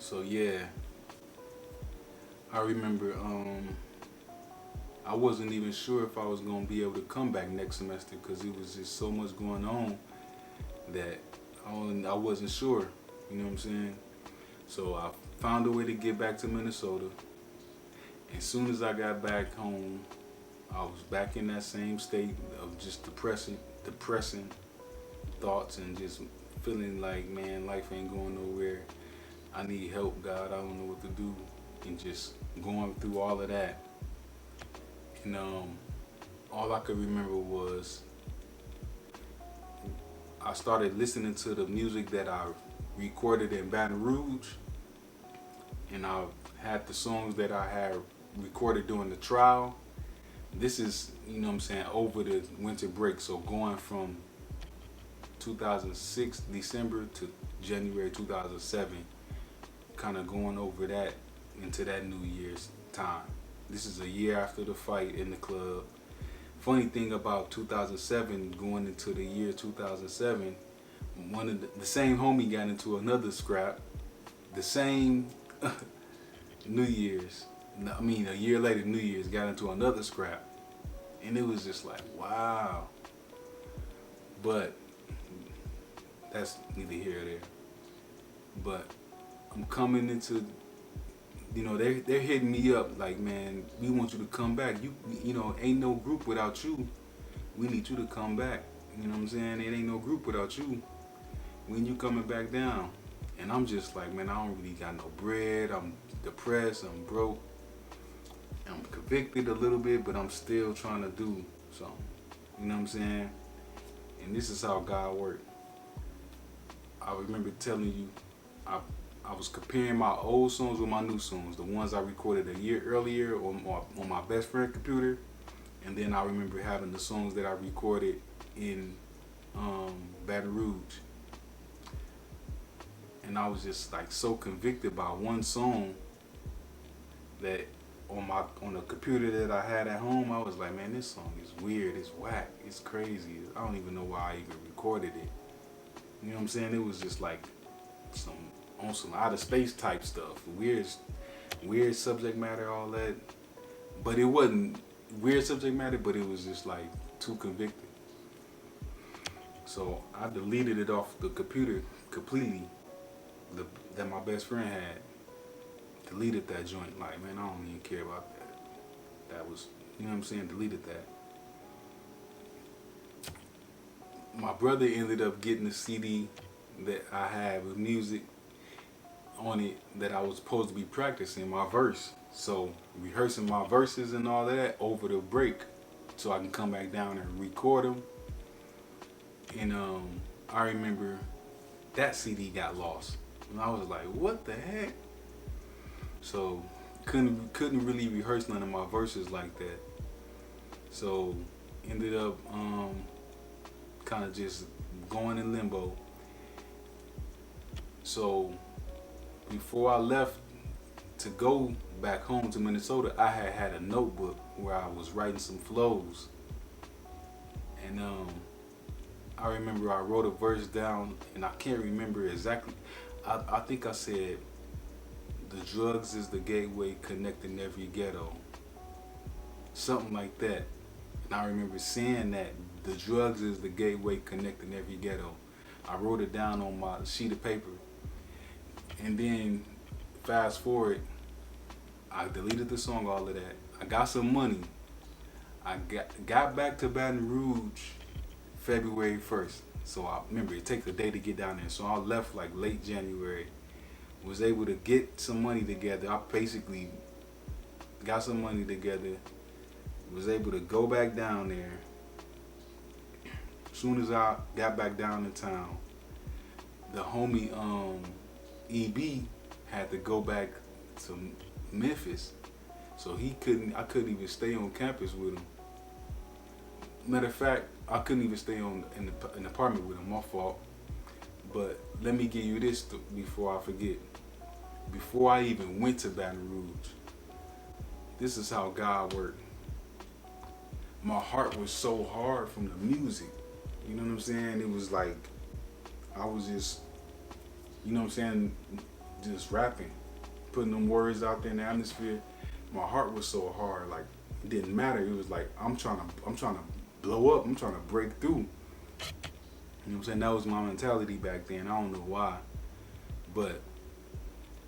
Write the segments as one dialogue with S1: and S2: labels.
S1: So yeah, I remember I wasn't even sure if I was gonna be able to come back next semester because it was just so much going on that I wasn't sure. You know what I'm saying? So I found a way to get back to Minnesota. As soon as I got back home, I was back in that same state of just depressing thoughts and just feeling like, man, life ain't going nowhere. I need help, God. I don't know what to do, and just going through all of that. And all I could remember was I started listening to the music that I recorded in Baton Rouge, and I had the songs that I had recorded during the trial. This is, you know what I'm saying, over the winter break. So going from 2006 December to January 2007, kind of going over that into that New Year's time. This is a year after the fight in the club. Funny thing about 2007 going into the year 2007, one of the same homie got into another scrap. The same New Year's, I mean a year later, New Year's got into another scrap, and it was just like wow. But that's neither here or there. But I'm coming into, you know, they're hitting me up like, man, we want you to come back. You know, ain't no group without you. We need you to come back. You know what I'm saying? It ain't no group without you. When you coming back down? And I'm just like, man, I don't really got no bread. I'm depressed. I'm broke. I'm convicted a little bit, but I'm still trying to do something. You know what I'm saying? And this is how God worked. I remember telling you, I was comparing my old songs with my new songs, the ones I recorded a year earlier on my best friend computer, and then I remember having the songs that I recorded in Baton Rouge, and I was just like so convicted by one song that on the computer that I had at home, I was like, man, this song is weird, it's whack, it's crazy. I don't even know why I even recorded it. You know what I'm saying? It was just like some on some outer space type stuff, weird subject matter, all that. But it wasn't weird subject matter, but it was just like too convicting. So I deleted it off the computer completely. That my best friend had deleted that joint. Like, man, I don't even care about that. That was, you know what I'm saying? Deleted that. My brother ended up getting a CD that I had with music on it that I was supposed to be practicing my verse. So rehearsing my verses and all that over the break, so I can come back down and record them. And I remember that CD got lost, and I was like, "What the heck?" So couldn't really rehearse none of my verses like that. So ended up kind of just going in limbo. So before I left to go back home to Minnesota, I had a notebook where I was writing some flows, and I remember I wrote a verse down, and I can't remember exactly. I think I said, "The drugs is the gateway connecting every ghetto," something like that. And I remember saying that the drugs is the gateway connecting every ghetto. I wrote it down on my sheet of paper, and then fast forward, I deleted the song, all of that. I got some money. I got back to Baton Rouge February 1st. So I remember it takes a day to get down there. So I left like late January. Was able to get some money together. I basically got some money together. Was able to go back down there. As soon as I got back down in town, the homie EB had to go back to Memphis, so I couldn't even stay on campus with him. Matter of fact, I couldn't even stay in an apartment with him. My fault. But let me give you this before I forget. Before I even went to Baton Rouge, this is how God worked. My heart was so hard from the music. You know what I'm saying? It was like I was just, you know what I'm saying, just rapping. putting them words out there in the atmosphere, my heart was so hard. Like it didn't matter. It was like I'm trying to blow up. I'm trying to break through. You know what I'm saying? That was my mentality back then. I don't know why, but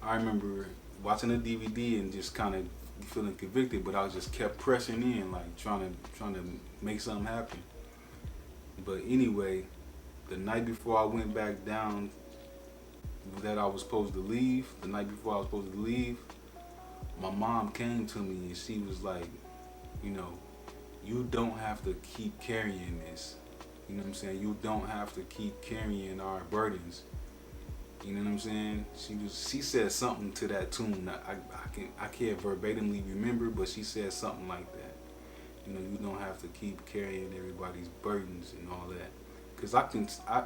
S1: I remember watching the DVD and just kind of feeling convicted. But I just kept pressing in, like trying to make something happen. But anyway, the night before I went back down, that I was supposed to leave, the night before I was supposed to leave, my mom came to me and she was like, you know, you don't have to keep carrying this. You know what I'm saying? You don't have to keep carrying our burdens. You know what I'm saying? She said something to that tune. I can't verbatimly remember, but she said something like that. You know, you don't have to keep carrying everybody's burdens and all that. Cause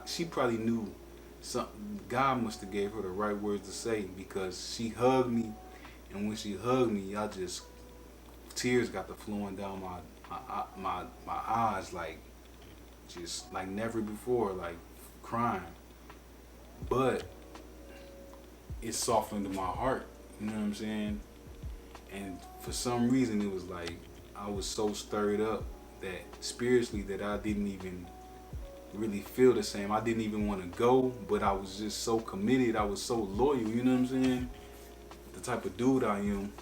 S1: she probably knew something. God must have gave her the right words to say because she hugged me, and when she hugged me, I just tears got to flowing down my eyes like just like never before, like crying. But it softened my heart. You know what I'm saying? And for some reason, it was like I was so stirred up that spiritually that I didn't even really feel the same. I didn't even want to go, but I was just so committed. I was so loyal. You know what I'm saying? The type of dude I am,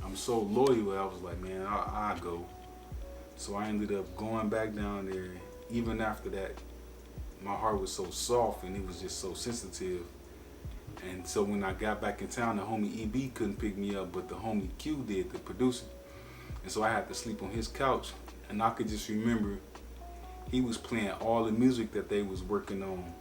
S1: I'm so loyal. I was like, man, I go. So I ended up going back down there. Even after that, my heart was so soft and it was just so sensitive. And so when I got back in town, the homie EB couldn't pick me up, but the homie Q did, the producer. And so I had to sleep on his couch. And I could just remember he was playing all the music that they was working on.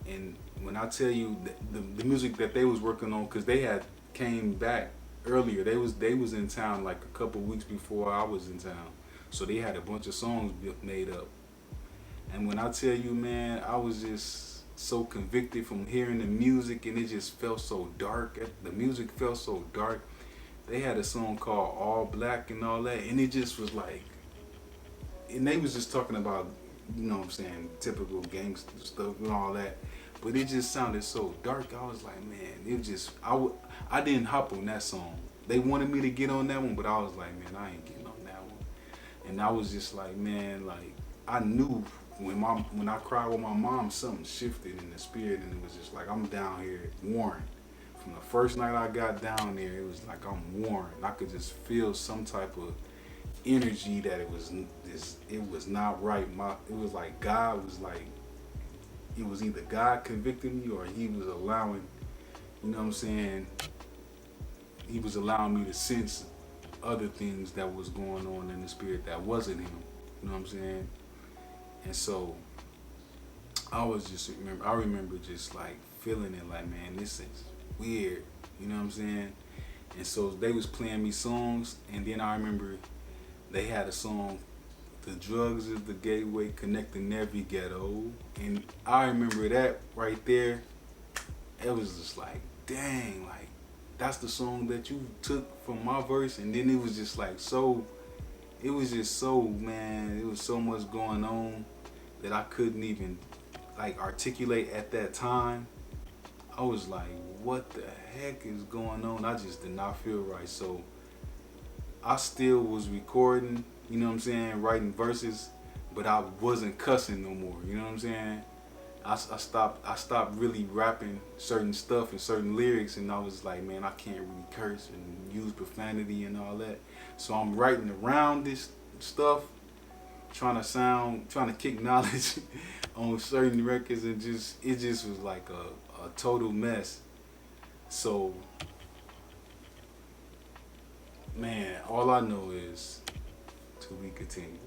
S1: And when I tell you the music that they was working on, because they had came back earlier, they was in town like a couple weeks before I was in town. So they had a bunch of songs made up. And when I tell you, man, I was just so convicted from hearing the music, and it just felt so dark. The music felt so dark. They had a song called All Black and all that, and it just was like, and they was just talking about, you know what I'm saying, typical gangster stuff and all that, but it just sounded so dark. I was like, man, it just, I didn't hop on that song. They wanted me to get on that one, but I was like, man, I ain't getting on that one. And I was just like, man, like, I knew when I cried with my mom, something shifted in the spirit, and it was just like, I'm down here worn. From the first night I got down there, it was like I'm worn. I could just feel some type of energy that it was not right. It was like God was like, it was either God convicting me or he was allowing, you know what I'm saying, he was allowing me to sense other things that was going on in the spirit that wasn't him. You know what I'm saying? And so I remember just like feeling it like, man, this is weird. You know what I'm saying? And so they was playing me songs, and then I remember they had a song, The Drugs is the Gateway Connecting Every Ghetto. And I remember that right there. It was just like, dang, like, that's the song that you took from my verse. And then it was just like man, it was so much going on that I couldn't even like articulate at that time. I was like, what the heck is going on? I just did not feel right. So I still was recording, you know what I'm saying, writing verses, but I wasn't cussing no more, you know what I'm saying? I stopped really rapping certain stuff and certain lyrics, and I was like, man, I can't really curse and use profanity and all that. So I'm writing around this stuff, trying to kick knowledge on certain records, and it just was like a total mess. So, man, all I know is to be continued.